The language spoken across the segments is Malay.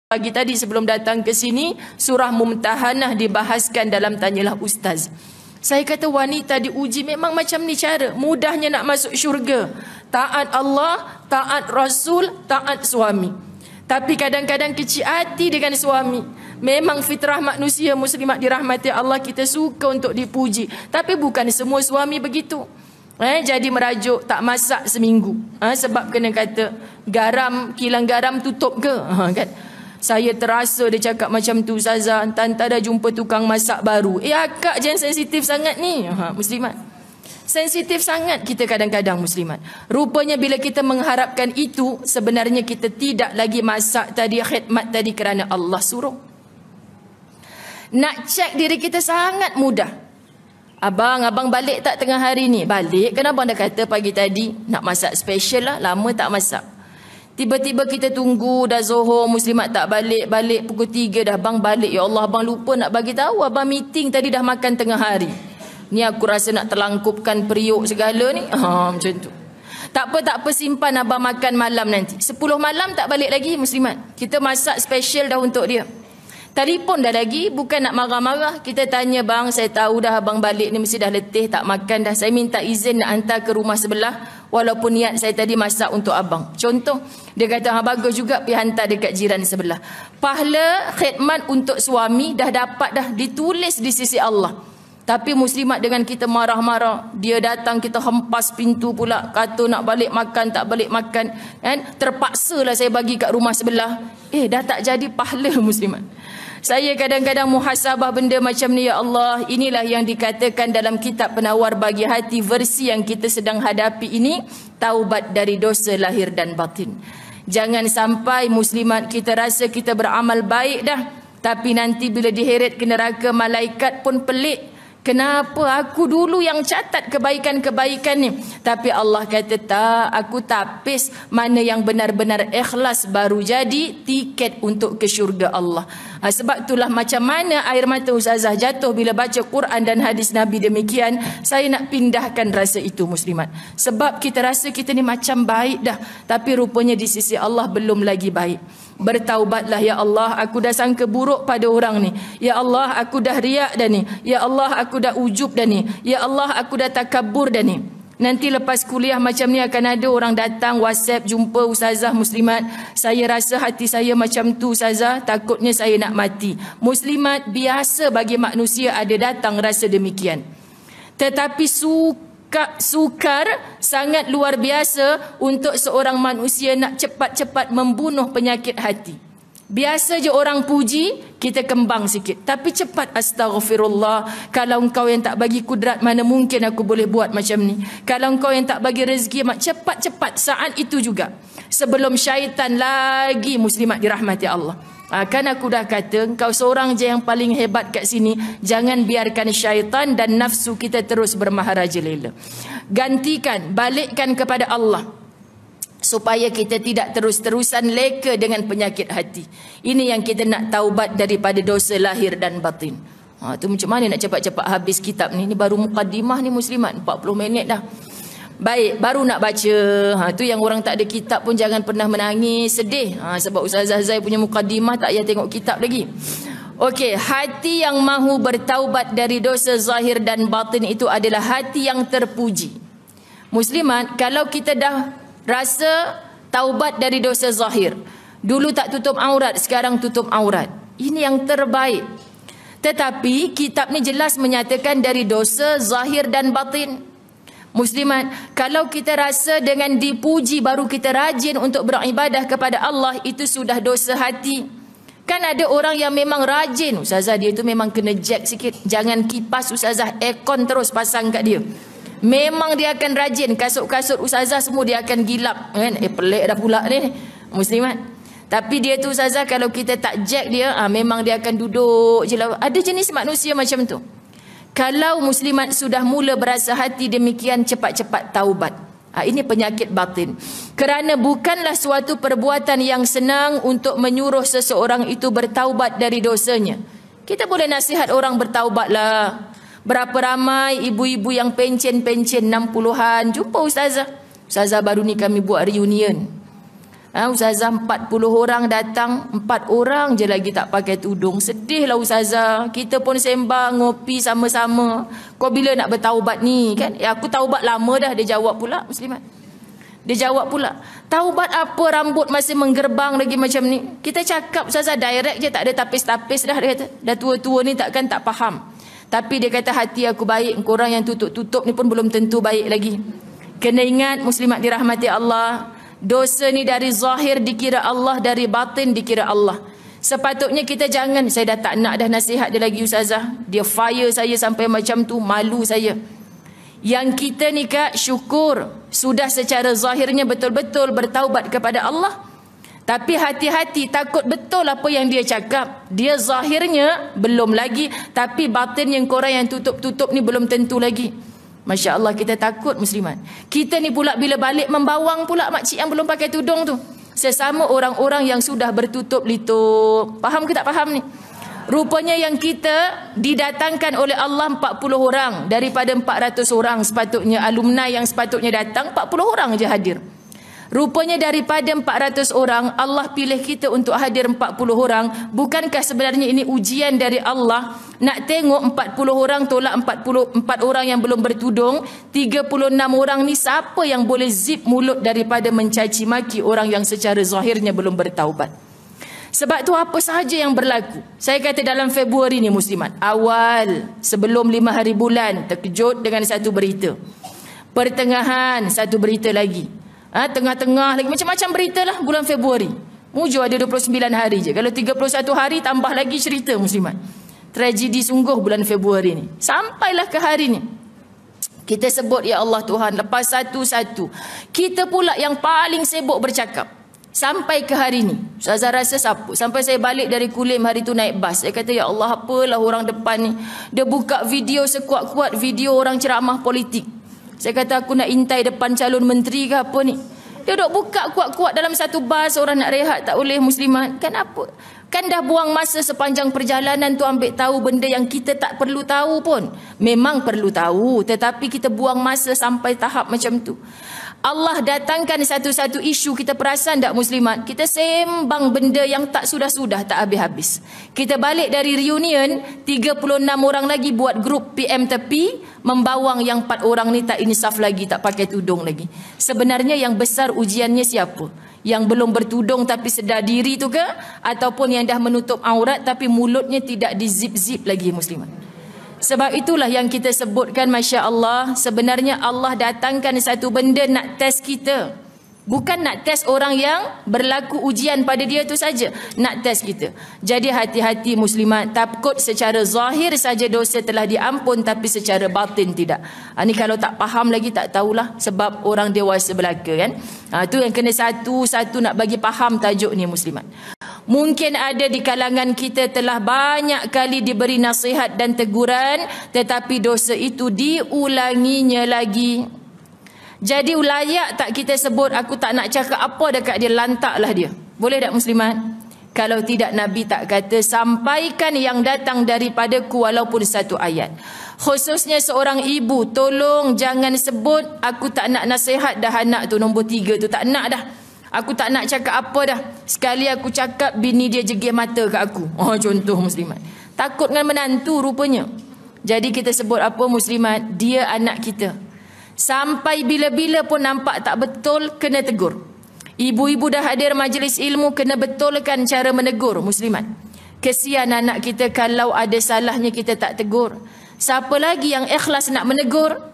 Pagi tadi sebelum datang ke sini, surah Mumtahanah dibahaskan dalam Tanyalah Ustaz. Saya kata wanita diuji memang macam ni cara. Mudahnya nak masuk syurga. Taat Allah, taat Rasul, taat suami. Tapi kadang-kadang kecil hati dengan suami. Memang fitrah manusia muslimat dirahmati Allah, kita suka untuk dipuji. Tapi bukan semua suami begitu. Jadi merajuk tak masak seminggu. Sebab kena kata garam, kilang garam tutup ke? Kan? Saya terasa dia cakap macam tu, Ustazah, entah-entah dah jumpa tukang masak baru. Akak je yang sensitif sangat ni. Muslimat. Sensitif sangat kita kadang-kadang muslimat. Rupanya bila kita mengharapkan itu, sebenarnya kita tidak lagi masak tadi, khidmat tadi kerana Allah suruh. Nak cek diri kita sangat mudah. Abang balik tak tengah hari ni? Balik, kan abang dah kata pagi tadi nak masak special lah, lama tak masak. Tiba-tiba kita tunggu dah Zuhur, muslimat tak balik pukul 3 dah, bang balik. Ya Allah, abang lupa nak bagi tahu, abang meeting tadi dah makan tengah hari. Ni aku rasa nak terlangkupkan periuk segala ni. Macam tu. Tak apa, simpan abang makan malam nanti. 10 malam tak balik lagi muslimat. Kita masak special dah untuk dia. Telefon dah lagi, bukan nak marah-marah. Kita tanya, bang, saya tahu dah abang balik ni mesti dah letih, tak makan dah. Saya minta izin nak hantar ke rumah sebelah, walaupun niat saya tadi masak untuk abang. Contoh, dia kata, bagus juga pergi hantar dekat jiran sebelah. Pahala khidmat untuk suami dah dapat dah, ditulis di sisi Allah. Tapi muslimat dengan kita marah-marah, dia datang kita hempas pintu pula, kata nak balik makan, tak balik makan, kan? Terpaksalah saya bagi kat rumah sebelah. Dah tak jadi pahala muslimat. Saya kadang-kadang muhasabah benda macam ni, ya Allah, inilah yang dikatakan dalam kitab Penawar Bagi Hati versi yang kita sedang hadapi ini, taubat dari dosa lahir dan batin. Jangan sampai muslimat kita rasa kita beramal baik dah, tapi nanti bila diheret ke neraka, malaikat pun pelik. Kenapa aku dulu yang catat kebaikan-kebaikan ni? Tapi Allah kata tak, aku tapis mana yang benar-benar ikhlas baru jadi tiket untuk ke syurga Allah. Sebab itulah macam mana air mata Ustazah jatuh bila baca Quran dan hadis Nabi demikian, saya nak pindahkan rasa itu muslimat. Sebab kita rasa kita ni macam baik dah, tapi rupanya di sisi Allah belum lagi baik. Bertaubatlah, ya Allah, aku dah sangka buruk pada orang ni. Ya Allah, aku dah riak dah ni. Ya Allah, aku dah ujub dah ni. Ya Allah, aku dah takabur dah ni. Nanti lepas kuliah macam ni akan ada orang datang WhatsApp, jumpa Ustazah muslimat, saya rasa hati saya macam tu Ustazah, takutnya saya nak mati. Muslimat, biasa bagi manusia ada datang rasa demikian. Tetapi sukar sangat luar biasa untuk seorang manusia nak cepat-cepat membunuh penyakit hati. Biasa je orang puji, kita kembang sikit. Tapi cepat, astaghfirullah, kalau engkau yang tak bagi kudrat, mana mungkin aku boleh buat macam ni. Kalau engkau yang tak bagi rezeki, cepat-cepat saat itu juga, sebelum syaitan lagi muslimat dirahmati Allah. Kan aku dah kata, engkau seorang je yang paling hebat kat sini. Jangan biarkan syaitan dan nafsu kita terus bermaharajalela. Gantikan, balikkan kepada Allah, supaya kita tidak terus-terusan leka dengan penyakit hati. Ini yang kita nak taubat daripada dosa lahir dan batin. Tu macam mana nak cepat-cepat habis kitab ni? Ni baru mukaddimah ni muslimat, 40 minit dah. Baik, baru nak baca. Tu yang orang tak ada kitab pun jangan pernah menangis, sedih. Sebab Ustazah Zai punya mukaddimah tak payah tengok kitab lagi. Okey, hati yang mahu bertaubat dari dosa zahir dan batin itu adalah hati yang terpuji. Muslimat, kalau kita dah rasa taubat dari dosa zahir, dulu tak tutup aurat, sekarang tutup aurat, ini yang terbaik. Tetapi kitab ni jelas menyatakan dari dosa zahir dan batin. Muslimat, kalau kita rasa dengan dipuji baru kita rajin untuk beribadah kepada Allah, itu sudah dosa hati. Kan ada orang yang memang rajin, Ustazah dia tu memang kena jack sikit, jangan kipas Ustazah, aircon terus pasang kat dia. Memang dia akan rajin, kasut-kasut Ustazah semua dia akan gilap, kan? Pelik dah pula ni muslimat. Tapi dia tu Ustazah, kalau kita tak jack dia, memang dia akan duduk je lah. Ada jenis manusia macam tu. Kalau muslimat sudah mula berasa hati demikian, cepat-cepat taubat. Ini penyakit batin. Kerana bukanlah suatu perbuatan yang senang untuk menyuruh seseorang itu bertaubat dari dosanya. Kita boleh nasihat orang bertaubatlah. Berapa ramai ibu-ibu yang pencen-pencen 60-an jumpa Ustazah. Ustazah, baru ni kami buat reunion. Ustazah 40 orang datang, 4 orang je lagi tak pakai tudung. Sedihlah ustazah. Kita pun sembang, ngopi sama-sama. Kau bila nak bertaubat ni kan? Aku taubat lama dah. Dia jawab pula, Muslimat. Dia jawab pula, taubat apa, rambut masih menggerbang lagi macam ni. Kita cakap ustazah direct je, tak ada tapis-tapis dah. Dia kata, dah tua-tua ni takkan tak faham. Tapi dia kata hati aku baik, korang yang tutup-tutup ni pun belum tentu baik lagi. Kena ingat Muslimat dirahmati Allah, dosa ni dari zahir dikira Allah, dari batin dikira Allah. Sepatutnya kita jangan, saya dah tak nak dah nasihat dia lagi ustazah. Dia fire saya sampai macam tu, malu saya. Yang kita ni Kak, syukur sudah secara zahirnya betul-betul bertaubat kepada Allah. Tapi hati-hati, takut betul apa yang dia cakap. Dia zahirnya belum lagi, tapi batin yang korang yang tutup-tutup ni belum tentu lagi. Masya Allah, kita takut Muslimat. Kita ni pula bila balik membawang pula makcik yang belum pakai tudung tu. Sesama orang-orang yang sudah bertutup litup. Faham ke tak faham ni? Rupanya yang kita didatangkan oleh Allah 40 orang daripada 400 orang. Sepatutnya alumni yang sepatutnya datang 40 orang je hadir. Rupanya daripada 400 orang Allah pilih kita untuk hadir 40 orang. Bukankah sebenarnya ini ujian dari Allah? Nak tengok 40 orang tolak 44 orang yang belum bertudung. 36 orang ni siapa yang boleh zip mulut daripada mencaci maki orang yang secara zahirnya belum bertaubat. Sebab tu apa sahaja yang berlaku. Saya kata dalam Februari ni Muslimat, awal sebelum 5 hari bulan terkejut dengan satu berita. Pertengahan satu berita lagi. Tengah-tengah lagi macam-macam berita lah bulan Februari. Mujur ada 29 hari je. Kalau 31 hari tambah lagi cerita Muslimat. Tragedi sungguh bulan Februari ni. Sampailah ke hari ni. Kita sebut ya Allah Tuhan, lepas satu-satu. Kita pula yang paling sibuk bercakap. Sampai ke hari ni, Ustazah rasa siapa? Sampai saya balik dari Kulim hari tu naik bas. Saya kata, ya Allah, apalah orang depan ni. Dia buka video sekuat-kuat, video orang ceramah politik. Saya kata, aku nak intai depan calon menteri ke apa ni? Dia duk buka kuat-kuat dalam satu bas, orang nak rehat tak boleh Muslimat. Kan apa? Kan dah buang masa sepanjang perjalanan tu ambil tahu benda yang kita tak perlu tahu pun. Memang perlu tahu, tetapi kita buang masa sampai tahap macam tu. Allah datangkan satu-satu isu, kita perasan tak Muslimat? Kita sembang benda yang tak sudah-sudah, tak habis-habis. Kita balik dari reunion, 36 orang lagi buat grup PM tepi, membawang yang 4 orang ni tak insaf lagi, tak pakai tudung lagi. Sebenarnya yang besar ujiannya siapa? Yang belum bertudung tapi sedar diri tu ke? Ataupun yang dah menutup aurat tapi mulutnya tidak di-zip-zip lagi Muslimat? Sebab itulah yang kita sebutkan, Masya Allah, sebenarnya Allah datangkan satu benda nak test kita. Bukan nak test orang yang berlaku ujian pada dia tu saja, nak test kita. Jadi hati-hati Muslimat, takut secara zahir saja dosa telah diampun tapi secara batin tidak. Ini kalau tak faham lagi tak tahulah, sebab orang dewasa belaka kan. Itu yang kena satu-satu nak bagi faham tajuk ni Muslimat. Mungkin ada di kalangan kita telah banyak kali diberi nasihat dan teguran, tetapi dosa itu diulanginya lagi. Jadi layak tak kita sebut, aku tak nak cakap apa dekat dia, lantaklah dia. Boleh tak Muslimat? Kalau tidak Nabi tak kata, sampaikan yang datang daripadaku walaupun satu ayat. Khususnya seorang ibu, tolong jangan sebut, aku tak nak nasihat dah anak tu, nombor 3 tu, tak nak dah. Aku tak nak cakap apa dah. Sekali aku cakap, bini dia jegih mata ke aku. Contoh Muslimat. Takut dengan menantu rupanya. Jadi kita sebut apa Muslimat? Dia anak kita. Sampai bila-bila pun nampak tak betul, kena tegur. Ibu-ibu dah hadir majlis ilmu, kena betulkan cara menegur Muslimat. Kesian anak kita kalau ada salahnya kita tak tegur. Siapa lagi yang ikhlas nak menegur?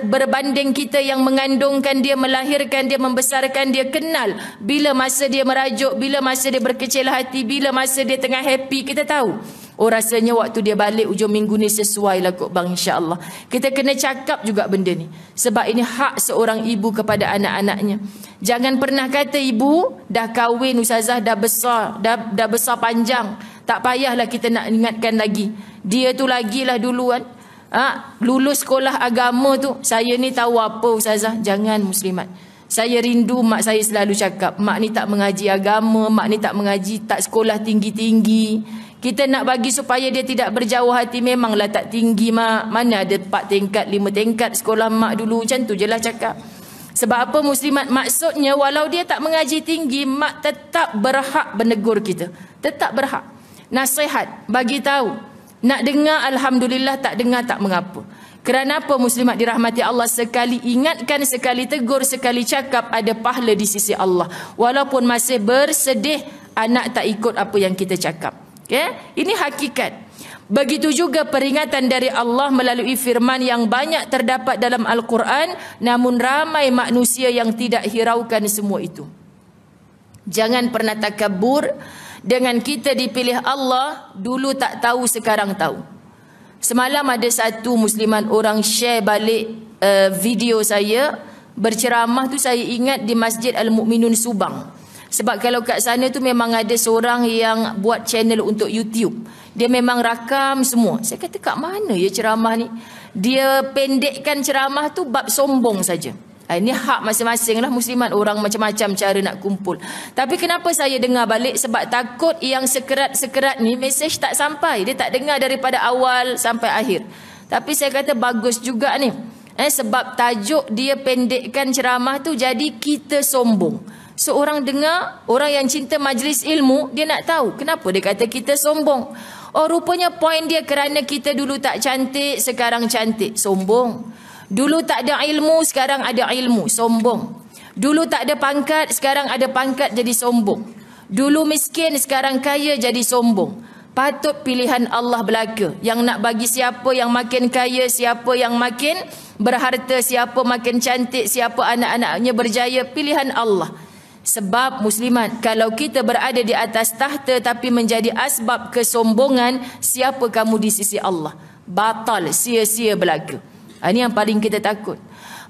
Berbanding kita yang mengandungkan dia, melahirkan dia, membesarkan dia, kenal bila masa dia merajuk, bila masa dia berkecil hati, bila masa dia tengah happy, kita tahu. Rasanya waktu dia balik ujung minggu ni sesuai lah kot bang, insya-Allah. Kita kena cakap juga benda ni, sebab ini hak seorang ibu kepada anak-anaknya. Jangan pernah kata ibu dah kahwin ustazah, dah besar, dah besar panjang, tak payahlah kita nak ingatkan lagi. Dia tu lagilah duluan. Lulus sekolah agama tu, saya ni tahu apa ustazah. Jangan Muslimat. Saya rindu mak saya selalu cakap, mak ni tak mengaji agama, mak ni tak mengaji, tak sekolah tinggi-tinggi. Kita nak bagi supaya dia tidak berjauh hati, memanglah tak tinggi mak. Mana ada 4 tingkat, 5 tingkat sekolah mak dulu, macam tu je lah cakap. Sebab apa muslimat? Maksudnya walau dia tak mengaji tinggi, mak tetap berhak menegur kita. Tetap berhak. Nasihat, bagi tahu. Nak dengar alhamdulillah, tak dengar tak mengapa. Kerana apa muslimat dirahmati Allah? Sekali ingatkan, sekali tegur, sekali cakap, ada pahala di sisi Allah. Walaupun masih bersedih anak tak ikut apa yang kita cakap. Okay? Ini hakikat. Begitu juga peringatan dari Allah melalui firman yang banyak terdapat dalam Al-Quran, namun ramai manusia yang tidak hiraukan semua itu. Jangan pernah takabur dengan kita dipilih Allah, dulu tak tahu sekarang tahu. Semalam ada satu musliman orang share balik video saya berceramah tu, saya ingat di Masjid Al-Mu'minun Subang. Sebab kalau kat sana tu memang ada seorang yang buat channel untuk YouTube. Dia memang rakam semua. Saya kata kat mana ya ceramah ni? Dia pendekkan ceramah tu bab sombong saja. Ini hak masing-masing lah muslimat. Orang macam-macam cara nak kumpul. Tapi kenapa saya dengar balik? Sebab takut yang sekerat-sekerat ni mesej tak sampai. Dia tak dengar daripada awal sampai akhir. Tapi saya kata bagus juga ni. Sebab tajuk dia pendekkan ceramah tu jadi kita sombong. Seorang dengar, orang yang cinta majlis ilmu, dia nak tahu kenapa dia kata kita sombong. Oh, rupanya poin dia kerana kita dulu tak cantik, sekarang cantik, sombong. Dulu tak ada ilmu, sekarang ada ilmu, sombong. Dulu tak ada pangkat, sekarang ada pangkat, jadi sombong. Dulu miskin, sekarang kaya, jadi sombong. Patut pilihan Allah belaka. Yang nak bagi siapa yang makin kaya, siapa yang makin berharta, siapa makin cantik, siapa anak-anaknya berjaya, pilihan Allah. Sebab muslimat, kalau kita berada di atas tahta tapi menjadi asbab kesombongan, siapa kamu di sisi Allah? Batal, sia-sia belaka. Ini yang paling kita takut.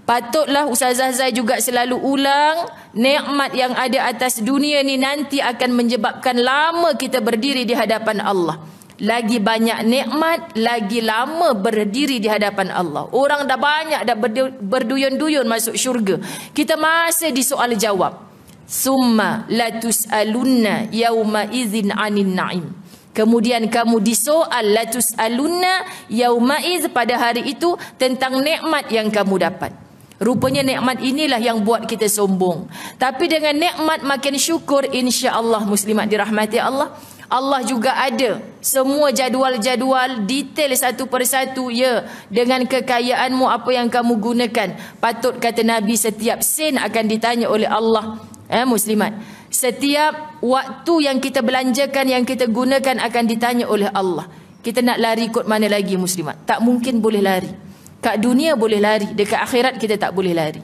Patutlah Ustazah Zai juga selalu ulang, nikmat yang ada atas dunia ni nanti akan menyebabkan lama kita berdiri di hadapan Allah. Lagi banyak nikmat, lagi lama berdiri di hadapan Allah. Orang dah banyak dah berduyun-duyun masuk syurga. Kita masih disoal jawab. Summa latus'alunna yauma idzin 'anin na'im. Kemudian kamu disoal latus'alunna yauma idz, pada hari itu tentang nikmat yang kamu dapat. Rupanya nikmat inilah yang buat kita sombong. Tapi dengan nikmat makin syukur, insya-Allah muslimat dirahmati Allah. Allah juga ada semua jadual-jadual detail satu persatu ya. Dengan kekayaanmu apa yang kamu gunakan. Patut kata Nabi, setiap sen akan ditanya oleh Allah. Muslimat, setiap waktu yang kita belanjakan, yang kita gunakan akan ditanya oleh Allah. Kita nak lari kot mana lagi muslimat? Tak mungkin boleh lari. Kat dunia boleh lari, dekat akhirat kita tak boleh lari.